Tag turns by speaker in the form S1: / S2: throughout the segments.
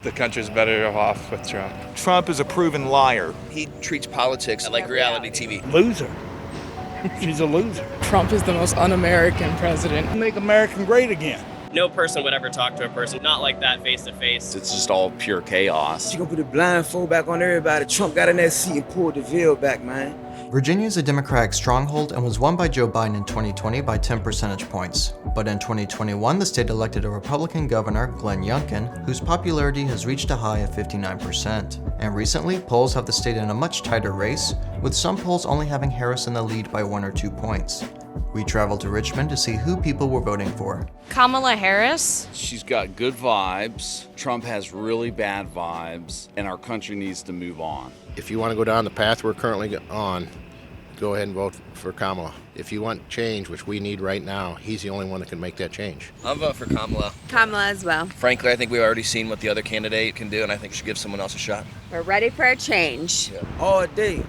S1: The country's better off with Trump.
S2: Trump is a proven liar.
S3: He treats politics like reality TV.
S4: Loser. She's a loser.
S5: Trump is the most un-American president.
S4: Make America great again.
S6: No person would ever talk to a person not like that face to face.
S7: It's just all pure chaos.
S8: She gonna put the blindfold back on everybody. Trump got in that seat and pulled the veil back, man.
S9: Virginia is a Democratic stronghold and was won by Joe Biden in 2020 by 10 percentage points. But in 2021, the state elected a Republican governor, Glenn Youngkin, whose popularity has reached a high of 59%. And recently, polls have the state in a much tighter race, with some polls only having Harris in the lead by 1 or 2 points. We traveled to Richmond to see who people were voting for.
S10: Kamala Harris.
S7: She's got good vibes. Trump has really bad vibes, and our country needs to move on.
S11: If you want to go down the path we're currently on, go ahead and vote for Kamala. If you want change, which we need right now, he's the only one that can make that change.
S3: I'll vote for Kamala.
S12: Kamala as well.
S3: Frankly, I think we've already seen what the other candidate can do, and I think we should give someone else a shot.
S12: We're ready for a change.
S3: Yeah.
S8: All day,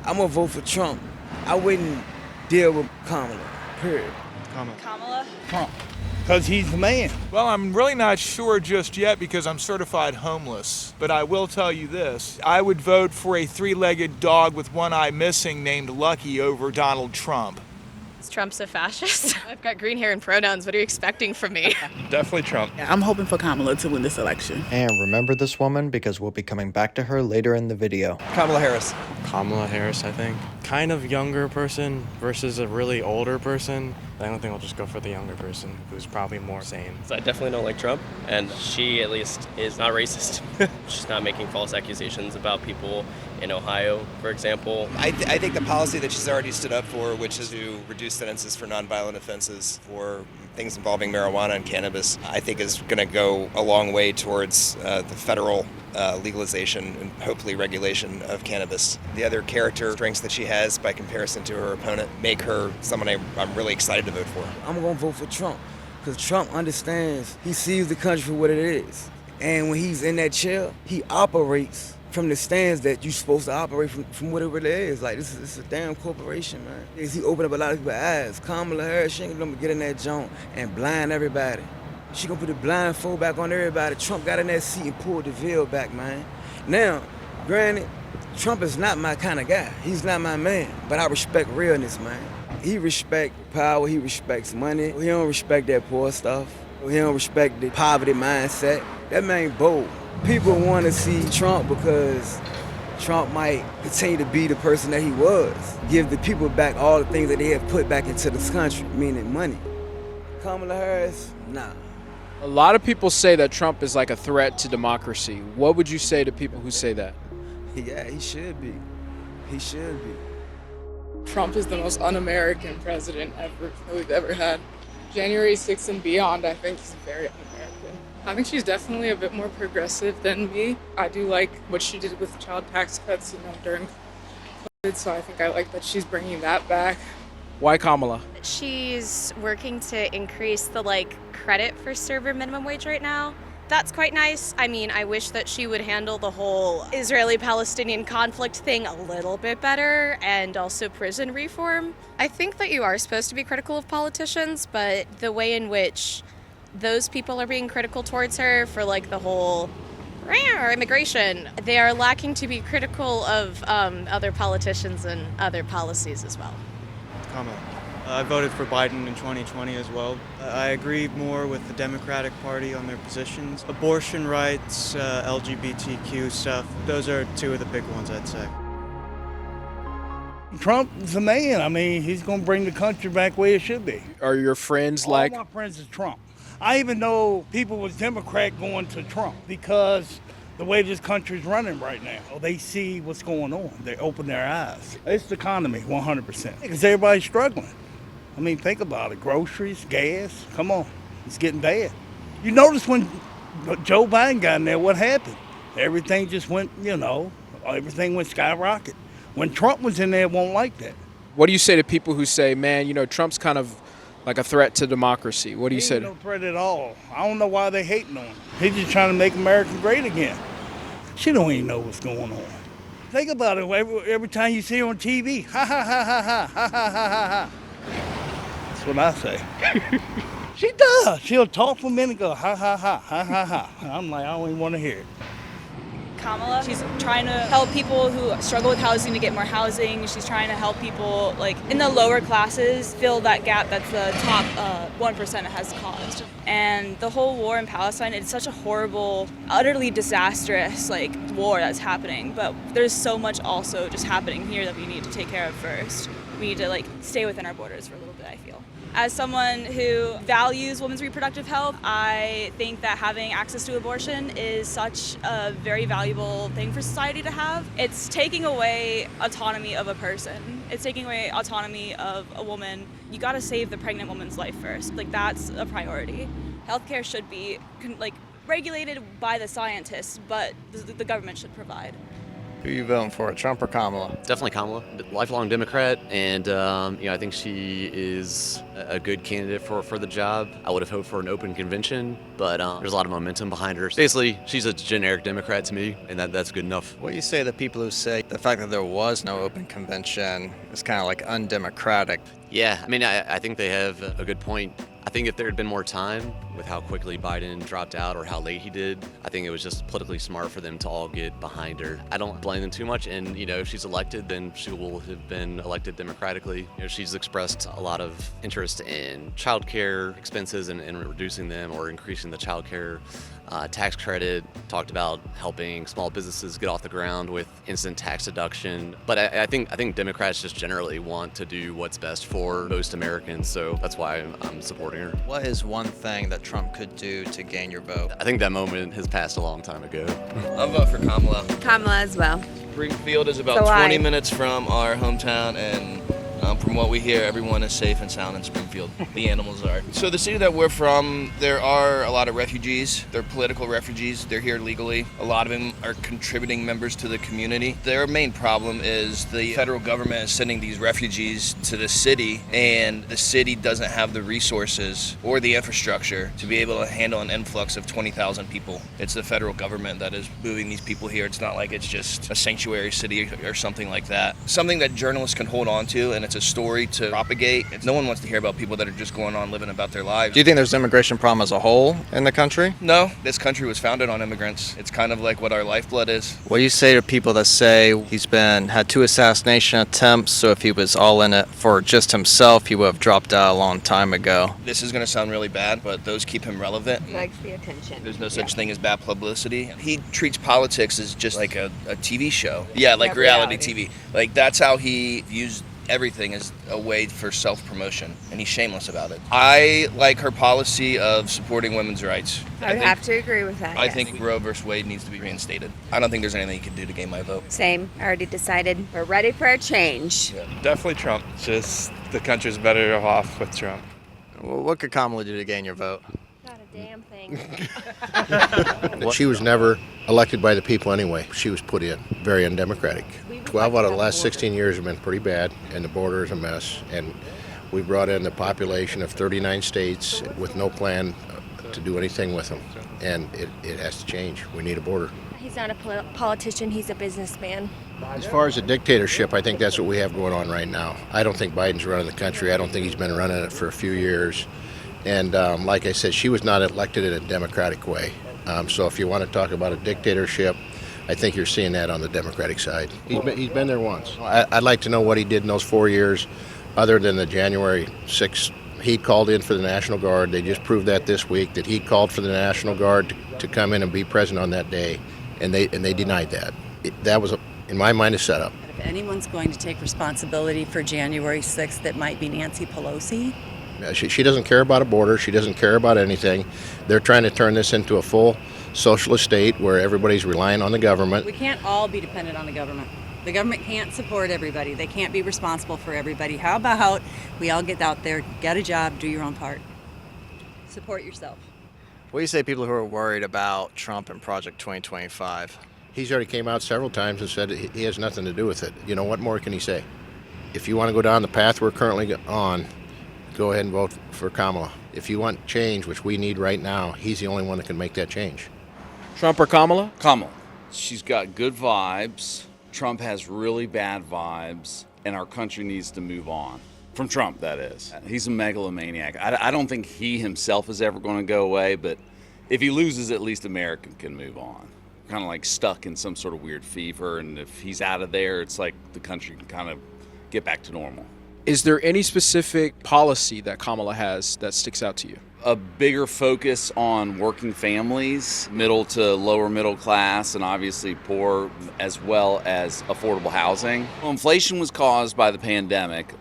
S8: I'm gonna vote for Trump. I wouldn't deal with Kamala, period.
S10: Kamala.
S4: Trump. Because he's the man.
S2: Well, I'm really not sure just yet because I'm certified homeless. But I will tell you this. I would vote for a three-legged dog with one eye missing named Lucky over Donald Trump.
S10: Is Trump's a fascist? I've got green hair and pronouns. What are you expecting from me?
S1: Definitely Trump.
S5: Yeah, I'm hoping for Kamala to win this election.
S9: And remember this woman because we'll be coming back to her later in the video.
S3: Kamala Harris.
S1: Kamala Harris, I think. Kind of younger person versus a really older person. I don't think I'll just go for the younger person who's probably more sane.
S6: So I definitely don't like Trump, and she at least is not racist. She's not making false accusations about people in Ohio, for example.
S3: I think the policy that she's already stood up for, which is to reduce sentences for nonviolent offenses for things involving marijuana and cannabis, I think is going to go a long way towards the federal legalization and hopefully regulation of cannabis. The other character strengths that she has by comparison to her opponent make her someone I'm really excited to vote for.
S8: I'm gonna vote for Trump because Trump understands, he sees the country for what it is. And when he's in that chair, he operates from the stands that you're supposed to operate from whatever it is. Like, this is a damn corporation, man. He opened up a lot of people's eyes. Kamala Harris, she ain't gonna get in that joint and blind everybody. She gonna put the blindfold back on everybody. Trump got in that seat and pulled the veil back, man. Now, granted, Trump is not my kind of guy. He's not my man, but I respect realness, man. He respects power, he respects money. He don't respect that poor stuff. He don't respect the poverty mindset. That man bold. People want to see Trump because Trump might continue to be the person that he was. Give the people back all the things that they have put back into this country, meaning money. Kamala Harris, nah.
S13: A lot of people say that Trump is like a threat to democracy. What would you say to people who say that?
S8: Yeah, he should be. He should be.
S5: Trump is the most un-American president that we've ever had. January 6th and beyond, I think he's very un-American. I think she's definitely a bit more progressive than me. I do like what she did with child tax cuts, during COVID, so I think I like that she's bringing that back.
S13: Why Kamala?
S10: She's working to increase the credit for server minimum wage right now. That's quite nice. I mean, I wish that she would handle the whole Israeli-Palestinian conflict thing a little bit better, and also prison reform. I think that you are supposed to be critical of politicians, but the way in which those people are being critical towards her for the whole immigration, they are lacking to be critical of other politicians and other policies as well.
S1: Kamala. I voted for Biden in 2020 as well. I agree more with the Democratic Party on their positions. Abortion rights, LGBTQ stuff, those are two of the big ones, I'd say.
S4: Trump's the man. I mean, he's going to bring the country back where it should be.
S13: Are your friends
S4: All my friends is Trump. I even know people with Democrat going to Trump because the way this country's running right now, they see what's going on. They open their eyes. It's the economy, 100%. Because everybody's struggling. I mean, think about it. Groceries, gas, come on. It's getting bad. You notice when Joe Biden got in there, what happened? Everything just went, everything went skyrocket. When Trump was in there, it won't like that.
S13: What do you say to people who say, man, Trump's kind of like a threat to democracy? What do you say to
S4: no threat at all. I don't know why they hating on him. He's just trying to make America great again. She don't even know what's going on. Think about it. Every time you see her on TV, ha ha ha ha ha ha ha ha ha. That's what I say. She does. She'll talk for a minute and go, ha, ha, ha, ha, ha, ha. I'm like, I don't even want to hear it.
S14: Kamala. She's trying to help people who struggle with housing to get more housing. She's trying to help people like in the lower classes fill that gap that's the top 1% has caused. And the whole war in Palestine, it's such a horrible, utterly disastrous like war that's happening. But there's so much also just happening here that we need to take care of first. We need to like stay within our borders for a little bit, I feel. As someone who values women's reproductive health, I think that having access to abortion is such a very valuable thing for society to have. It's taking away autonomy of a person. It's taking away autonomy of a woman. You gotta save the pregnant woman's life first. Like that's a priority. Healthcare should be like regulated by the scientists, but the government should provide.
S15: Who are you voting for, Trump or Kamala?
S16: Definitely Kamala. Lifelong Democrat, and I think she is a good candidate for the job. I would have hoped for an open convention, but there's a lot of momentum behind her. Basically, she's a generic Democrat to me, and that's good enough.
S15: What do you say to the people who say the fact that there was no open convention is kind of like undemocratic?
S16: Yeah, I mean, I think they have a good point. I think if there had been more time with how quickly Biden dropped out or how late he did, I think it was just politically smart for them to all get behind her. I don't blame them too much, and if she's elected, then she will have been elected democratically. She's expressed a lot of interest in child care expenses and reducing them or increasing the child care tax credit, talked about helping small businesses get off the ground with instant tax deduction. But I think Democrats just generally want to do what's best for most Americans, so that's why I'm supporting her.
S15: What is one thing that Trump could do to gain your vote?
S16: I think that moment has passed a long time ago.
S3: I'll vote for Kamala.
S12: Kamala as well.
S17: Springfield is about 20 minutes from our hometown, and from what we hear, everyone is safe and sound in Springfield. The animals are. So the city that we're from, there are a lot of refugees. They're political refugees. They're here legally. A lot of them are contributing members to the community. Their main problem is the federal government is sending these refugees to the city, and the city doesn't have the resources or the infrastructure to be able to handle an influx of 20,000 people. It's the federal government that is moving these people here. It's not like it's just a sanctuary city or something like that. Something that journalists can hold on to, and it's a story to propagate. No one wants to hear about people that are just going on living about their lives.
S15: Do you think there's an immigration problem as a whole in the country?
S17: No, this country was founded on immigrants. It's kind of like what our lifeblood is.
S15: What do you say to people that say he's had 2 assassination attempts, so if he was all in it for just himself, he would have dropped out a long time ago?
S17: This is going to sound really bad, but those keep him relevant.
S12: Likes the attention.
S17: There's no such thing as bad publicity. He treats politics as just like a TV show. Yeah, like reality TV. Like that's how he views everything as a way for self-promotion, and he's shameless about it. I like her policy of supporting women's rights.
S12: I would have to agree with that.
S17: I think Roe versus Wade needs to be reinstated. I don't think there's anything you can do to gain my vote.
S12: Same. I already decided. We're ready for a change.
S18: Yeah. Definitely Trump. Just the country's better off with Trump.
S15: Well, what could Kamala do to gain your vote?
S12: Not a damn thing.
S11: She was never elected by the people anyway. She was put in. Very undemocratic. 12 out of the last 16 years have been pretty bad, and the border is a mess. And we brought in the population of 39 states with no plan to do anything with them. And it has to change. We need a border.
S19: He's not a politician, he's a businessman.
S11: As far as a dictatorship, I think that's what we have going on right now. I don't think Biden's running the country. I don't think he's been running it for a few years. And like I said, she was not elected in a democratic way. So if you want to talk about a dictatorship, I think you're seeing that on the Democratic side. He's been there once. I'd like to know what he did in those 4 years, other than the January 6th. He called in for the National Guard. They just proved that this week, that he called for the National Guard to come in and be present on that day, and they denied that. That was, in my mind, a setup.
S20: If anyone's going to take responsibility for January 6th, it might be Nancy Pelosi.
S11: She doesn't care about a border. She doesn't care about anything. They're trying to turn this into a full socialist state where everybody's relying on the government.
S20: We can't all be dependent on the government. The government can't support everybody. They can't be responsible for everybody. How about we all get out there, get a job, do your own part. Support yourself.
S15: What do you say to people who are worried about Trump and Project 2025?
S11: He's already came out several times and said he has nothing to do with it. You know, what more can he say? If you want to go down the path we're currently on, go ahead and vote for Kamala. If you want change, which we need right now, he's the only one that can make that change.
S13: Trump or Kamala?
S7: Kamala. She's got good vibes. Trump has really bad vibes, and our country needs to move on. From Trump, that is. He's a megalomaniac. I don't think he himself is ever going to go away, but if he loses, at least America can move on. Kind of like stuck in some sort of weird fever, and if he's out of there, it's like the country can kind of get back to normal.
S13: Is there any specific policy that Kamala has that sticks out to you?
S7: A bigger focus on working families, middle to lower middle class, and obviously poor, as well as affordable housing. Well, inflation was caused by the pandemic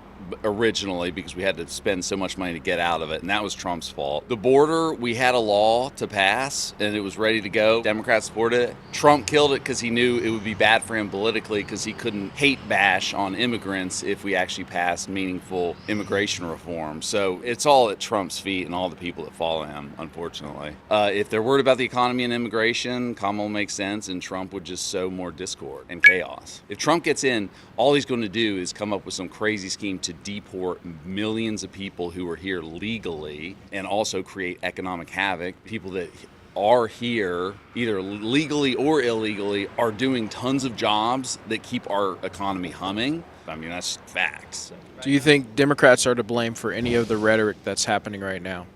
S7: originally because we had to spend so much money to get out of it, and that was Trump's fault. The border, we had a law to pass and it was ready to go. Democrats supported it. Trump killed it because he knew it would be bad for him politically because he couldn't hate bash on immigrants if we actually passed meaningful immigration reform. So it's all at Trump's feet and all the people that follow him, unfortunately. If they're worried about the economy and immigration, Kamala makes sense, and Trump would just sow more discord and chaos. If Trump gets in, all he's going to do is come up with some crazy scheme to deport millions of people who are here legally and also create economic havoc. People that are here, either legally or illegally, are doing tons of jobs that keep our economy humming. I mean, that's facts.
S13: Do you think Democrats are to blame for any of the rhetoric that's happening right now?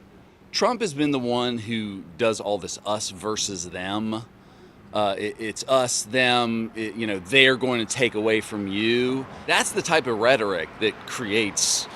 S7: Trump has been the one who does all this us versus them. It's us, them, they're going to take away from you. That's the type of rhetoric that creates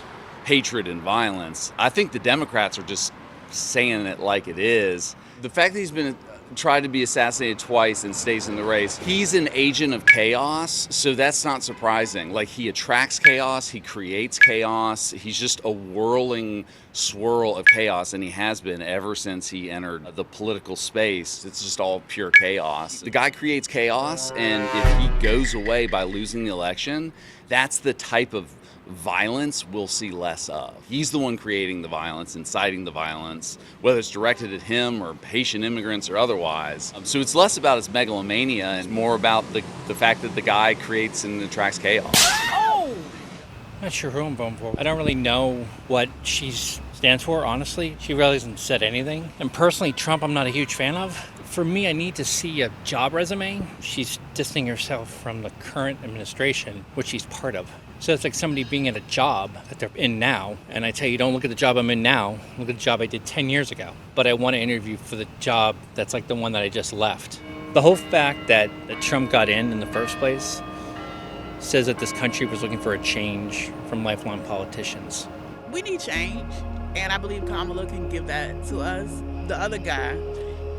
S7: hatred and violence. I think the Democrats are just saying it like it is. The fact that he's been tried to be assassinated twice and stays in the race, he's an agent of chaos, so that's not surprising. Like, he attracts chaos, he creates chaos, he's just a whirling swirl of chaos, and he has been ever since he entered the political space. It's just all pure chaos. The guy creates chaos, and if he goes away by losing the election, that's the type of violence we'll see less of. He's the one creating the violence, inciting the violence, whether it's directed at him or Haitian immigrants or otherwise. So it's less about his megalomania and more about the fact that the guy creates and attracts chaos.
S21: I'm not sure who I'm voting for. I don't really know what she stands for, honestly. She really hasn't said anything. And personally, Trump, I'm not a huge fan of. For me, I need to see a job resume. She's distancing herself from the current administration, which she's part of. So it's like somebody being at a job that they're in now, and I tell you, don't look at the job I'm in now, look at the job I did 10 years ago. But I want to interview for the job that's like the one that I just left. The whole fact that Trump got in the first place says that this country was looking for a change from lifelong politicians.
S22: We need change, and I believe Kamala can give that to us. The other guy,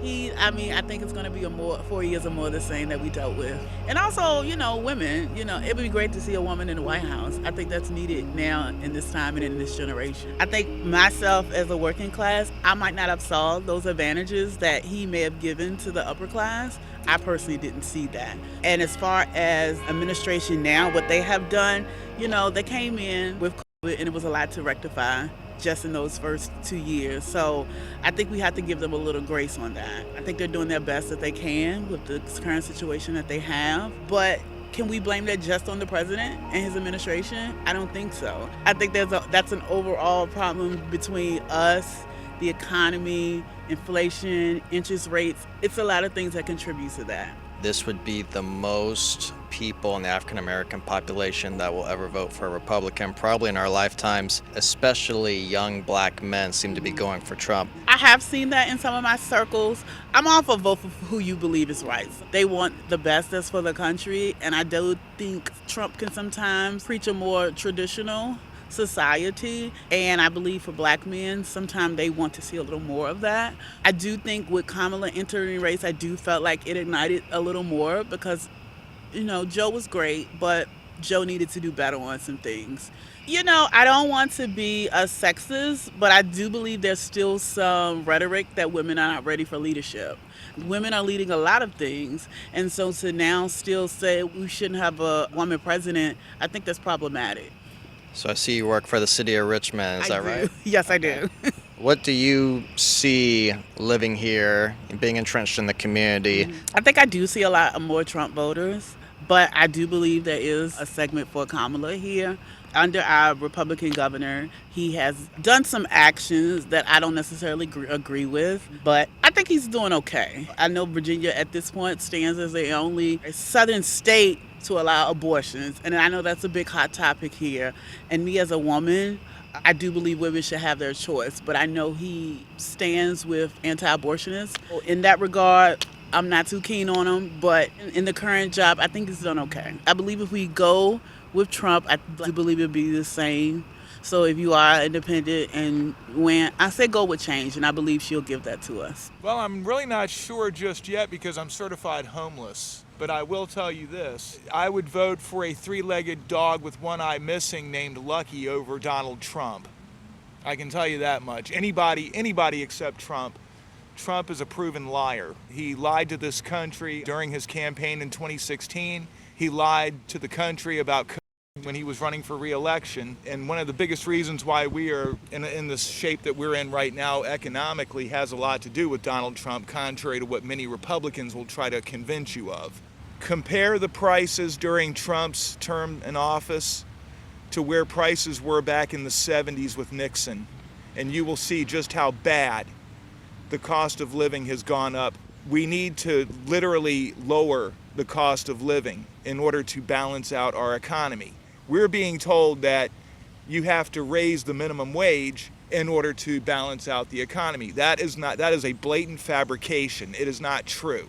S22: I think it's going to be 4 years or more of the same that we dealt with. And also, women, it would be great to see a woman in the White House. I think that's needed now in this time and in this generation. I think myself as a working class, I might not have saw those advantages that he may have given to the upper class. I personally didn't see that. And as far as administration now, what they have done, they came in with COVID and it was a lot to rectify just in those first 2 years. So I think we have to give them a little grace on that. I think they're doing their best that they can with the current situation that they have. But can we blame that just on the president and his administration? I don't think so. I think that's an overall problem between us, the economy, inflation, interest rates. It's a lot of things that contribute to that.
S15: This would be the most people in the African American population that will ever vote for a Republican, probably in our lifetimes. Especially young black men seem to be going for Trump.
S22: I have seen that in some of my circles. I'm all for vote for who you believe is right. They want the best that's for the country, and I do think Trump can sometimes preach a more traditional society, and I believe for black men sometimes they want to see a little more of that. I do think with Kamala entering the race, I do felt like it ignited a little more because Joe was great, but Joe needed to do better on some things. I don't want to be a sexist, but I do believe there's still some rhetoric that women are not ready for leadership. Women are leading a lot of things, and so to now still say we shouldn't have a woman president, I think that's problematic.
S15: So I see you work for the city of Richmond, is that right?
S22: Yes, I do.
S15: What do you see living here, being entrenched in the community?
S22: I think I do see a lot of more Trump voters, but I do believe there is a segment for Kamala here. Under our Republican governor, he has done some actions that I don't necessarily agree with, but I think he's doing okay. I know Virginia at this point stands as the only southern state to allow abortions. And I know that's a big hot topic here. And me as a woman, I do believe women should have their choice, but I know he stands with anti-abortionists. In that regard, I'm not too keen on him, but in the current job, I think he's done okay. I believe if we go with Trump, I do believe it'll be the same. So if you are independent, and when I say go with change, and I believe she'll give that to us.
S2: Well, I'm really not sure just yet because I'm certified homeless. But I will tell you this, I would vote for a three-legged dog with one eye missing named Lucky over Donald Trump. I can tell you that much. Anybody except Trump. Trump is a proven liar. He lied to this country during his campaign in 2016. He lied to the country about when he was running for re-election. And one of the biggest reasons why we are in the shape that we're in right now economically has a lot to do with Donald Trump, contrary to what many Republicans will try to convince you of. Compare the prices during Trump's term in office to where prices were back in the 70s with Nixon, and you will see just how bad the cost of living has gone up. We need to literally lower the cost of living in order to balance out our economy. We're being told that you have to raise the minimum wage in order to balance out the economy. That is a blatant fabrication. It is not true,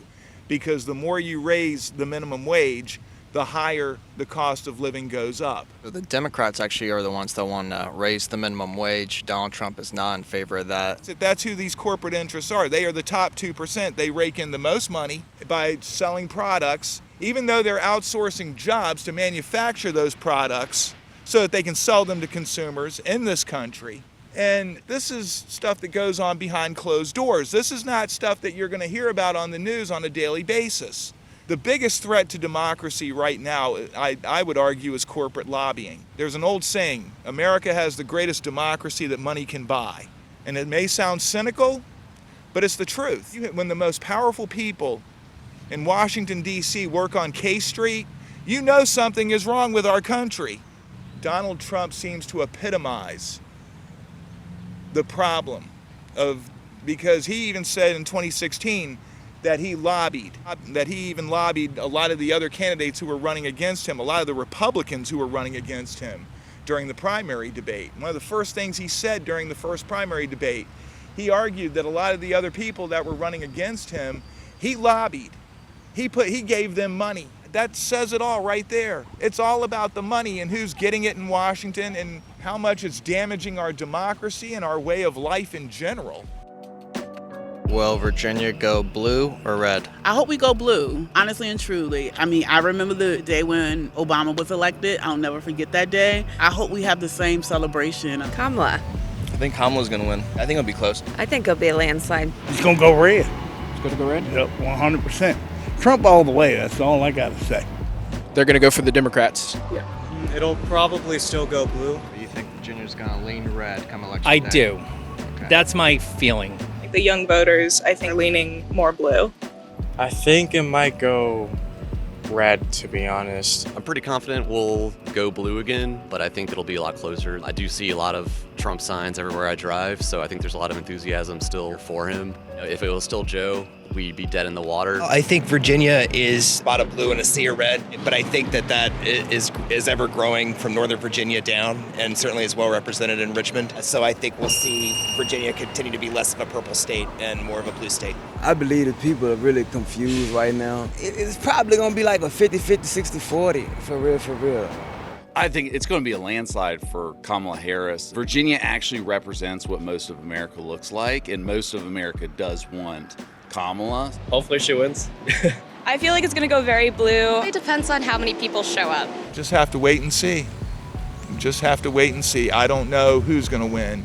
S2: because the more you raise the minimum wage, the higher the cost of living goes up.
S15: The Democrats actually are the ones that want to raise the minimum wage. Donald Trump is not in favor of that.
S2: That's who these corporate interests are. They are the top 2%. They rake in the most money by selling products, even though they're outsourcing jobs to manufacture those products so that they can sell them to consumers in this country. And this is stuff that goes on behind closed doors. This is not stuff that you're going to hear about on the news on a daily basis. The biggest threat to democracy right now, I would argue, is corporate lobbying. There's an old saying, America has the greatest democracy that money can buy. And it may sound cynical, but it's the truth. When the most powerful people in Washington, D.C. work on K Street, you know something is wrong with our country. Donald Trump seems to epitomize the problem because he even said in 2016 that he even lobbied a lot of the other candidates who were running against him, a lot of the Republicans who were running against him during the primary debate. One of the first things he said during the first primary debate, he argued that a lot of the other people that were running against him, he lobbied. He gave them money. That says it all right there. It's all about the money and who's getting it in Washington and how much it's damaging our democracy and our way of life in general.
S15: Will Virginia go blue or red?
S22: I hope we go blue, honestly and truly. I mean, I remember the day when Obama was elected. I'll never forget that day. I hope we have the same celebration.
S12: Kamala.
S17: I think Kamala's going to win. I think it'll be close.
S12: I think it'll be a landslide.
S4: It's going to go red.
S13: It's going to go red?
S4: Yep, 100%. Trump all the way, that's all I got to say.
S13: They're going to go for the Democrats.
S1: Yeah. It'll probably still go blue.
S15: You think Virginia's going to lean red come election
S21: I
S15: day?
S21: do.
S15: Okay.
S21: That's my feeling.
S5: The young voters, I think, are leaning more blue.
S18: I think it might go red, to be honest.
S16: I'm pretty confident we'll go blue again, but I think it'll be a lot closer. I do see a lot of Trump signs everywhere I drive, so I think there's a lot of enthusiasm still for him. If it was still Joe, we'd be dead in the water.
S3: I think Virginia is a spot of blue and a sea of red, but I think that is ever growing from Northern Virginia down, and certainly is well represented in Richmond. So I think we'll see Virginia continue to be less of a purple state and more of a blue state.
S8: I believe that people are really confused right now. It's probably going to be like a 50-50, 60-40, for real.
S7: I think it's going to be a landslide for Kamala Harris. Virginia actually represents what most of America looks like, and most of America does want Kamala.
S6: Hopefully she wins.
S14: I feel like it's going to go very blue.
S10: It depends on how many people show up.
S2: Just have to wait and see. I don't know who's going to win.